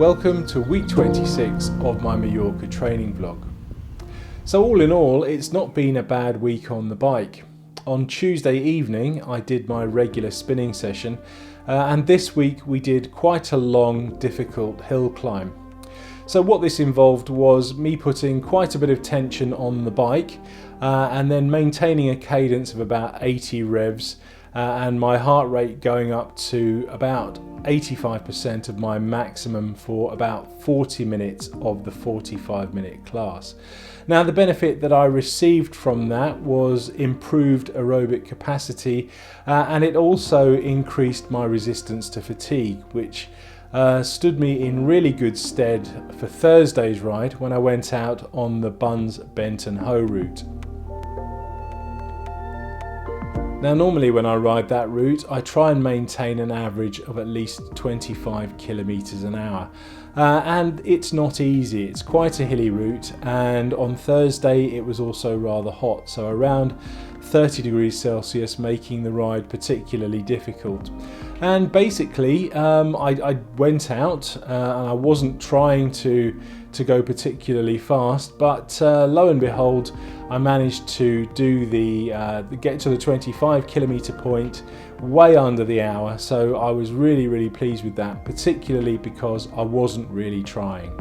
Welcome to week 26 of my Mallorca training vlog. So all in all, it's not been a bad week on the bike. On Tuesday evening I did my regular spinning session and this week we did quite a long, difficult hill climb. So what this involved was me putting quite a bit of tension on the bike and then maintaining a cadence of about 80 revs and my heart rate going up to about 85% of my maximum for about 40 minutes of the 45-minute class. Now the benefit that I received from that was improved aerobic capacity and it also increased my resistance to fatigue, which stood me in really good stead for Thursday's ride when I went out on the Buns, Bent and Hoe route. Now normally when I ride that route I try and maintain an average of at least 25 kilometers an hour and it's not easy. It's quite a hilly route and on Thursday it was also rather hot, so around 30 degrees Celsius, making the ride particularly difficult. And basically I went out and I wasn't trying to go particularly fast, but lo and behold I managed to do get to the 25 kilometer point way under the hour, so I was really pleased with that, particularly because I wasn't really trying.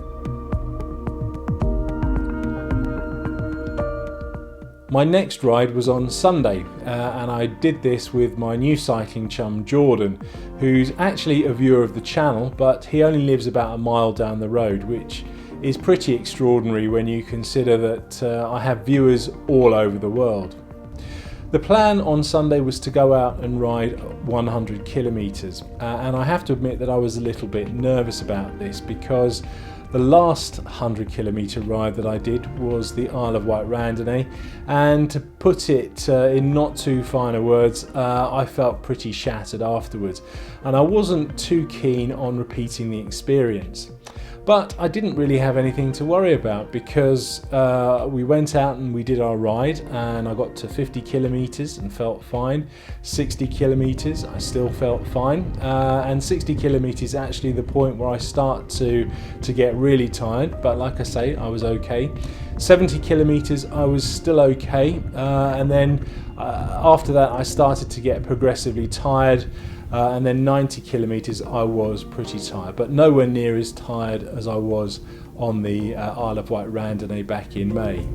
My next ride was on Sunday and I did this with my new cycling chum Jordan, who's actually a viewer of the channel, but he only lives about a mile down the road, which is pretty extraordinary when you consider that I have viewers all over the world. The plan on Sunday was to go out and ride 100 kilometers and I have to admit that I was a little bit nervous about this because the last 100 kilometer ride that I did was the Isle of Wight Randonnée, and to put it in not too finer words, I felt pretty shattered afterwards and I wasn't too keen on repeating the experience. But I didn't really have anything to worry about because we went out and we did our ride and I got to 50 kilometers and felt fine. 60 kilometers I still felt fine, and 60 kilometers actually the point where I start to get really tired, but like I say, I was okay. 70 kilometers I was still okay, and then after that I started to get progressively tired. And then 90 kilometers I was pretty tired, but nowhere near as tired as I was on the Isle of Wight Randonnée back in May.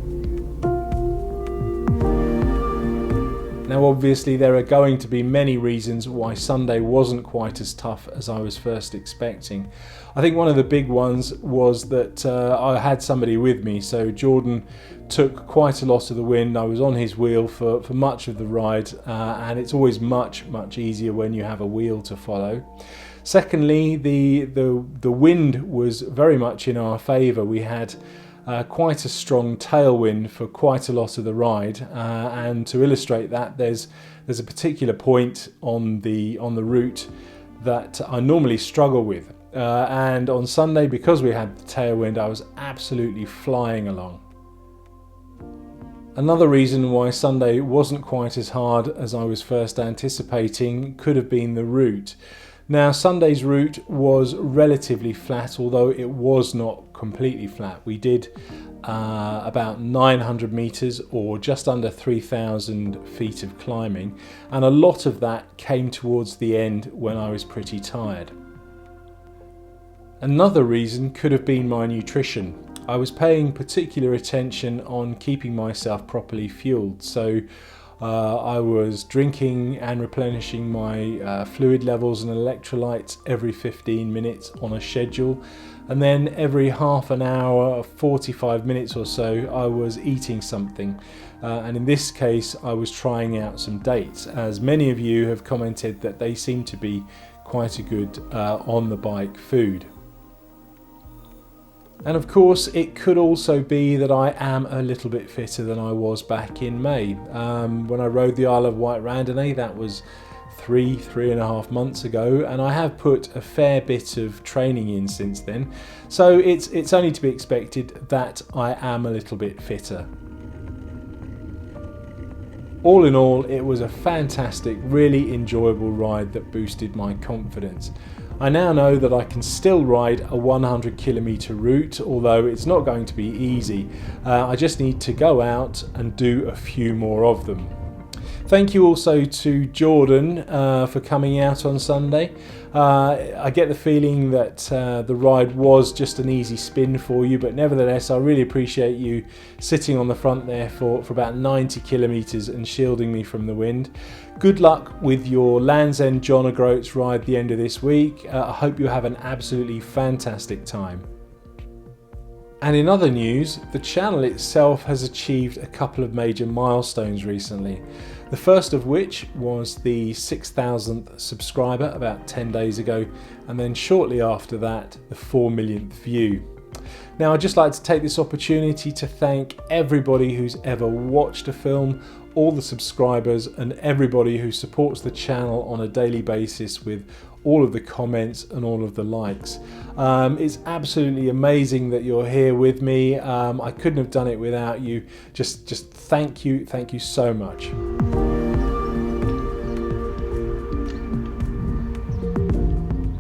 Now obviously there are going to be many reasons why Sunday wasn't quite as tough as I was first expecting. I think one of the big ones was that I had somebody with me, so Jordan took quite a lot of the wind. I was on his wheel for much of the ride and it's always much easier when you have a wheel to follow. Secondly, the wind was very much in our favour. We had quite a strong tailwind for quite a lot of the ride, and to illustrate that, there's a particular point on the route that I normally struggle with, and on Sunday, because we had the tailwind, I was absolutely flying along. Another reason why Sunday wasn't quite as hard as I was first anticipating could have been the route. Now Sunday's route was relatively flat, although it was not completely flat. We did about 900 meters or just under 3,000 feet of climbing, and a lot of that came towards the end when I was pretty tired. Another reason could have been my nutrition. I was paying particular attention on keeping myself properly fueled, so I was drinking and replenishing my fluid levels and electrolytes every 15 minutes on a schedule, and then every half an hour, 45 minutes or so, I was eating something, and in this case I was trying out some dates, as many of you have commented that they seem to be quite a good on the bike food. And of course it could also be that I am a little bit fitter than I was back in May. When I rode the Isle of Wight Randonnée, that was three and a half months ago, and I have put a fair bit of training in since then, so it's only to be expected that I am a little bit fitter. All in all, it was a fantastic, really enjoyable ride that boosted my confidence. I now know that I can still ride a 100 km route, although it's not going to be easy. I just need to go out and do a few more of them. Thank you also to Jordan for coming out on Sunday. I get the feeling that the ride was just an easy spin for you, but nevertheless I really appreciate you sitting on the front there for about 90 kilometres and shielding me from the wind. Good luck with your Land's End John O'Groats ride at the end of this week. I hope you have an absolutely fantastic time. And in other news, the channel itself has achieved a couple of major milestones recently. The first of which was the 6,000th subscriber about 10 days ago, and then shortly after that, the 4 millionth view. Now I'd just like to take this opportunity to thank everybody who's ever watched a film, all the subscribers and everybody who supports the channel on a daily basis with all of the comments and all of the likes. It's absolutely amazing that you're here with me. I couldn't have done it without you. Just thank you so much.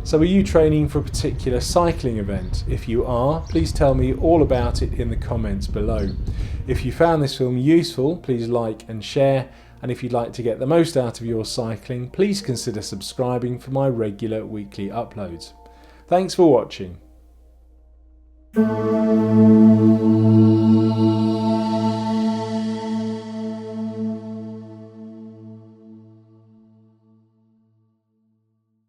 So are you training for a particular cycling event? If you are, please tell me all about it in the comments below. If you found this film useful, please like and share. And if you'd like to get the most out of your cycling, please consider subscribing for my regular weekly uploads. Thanks for watching.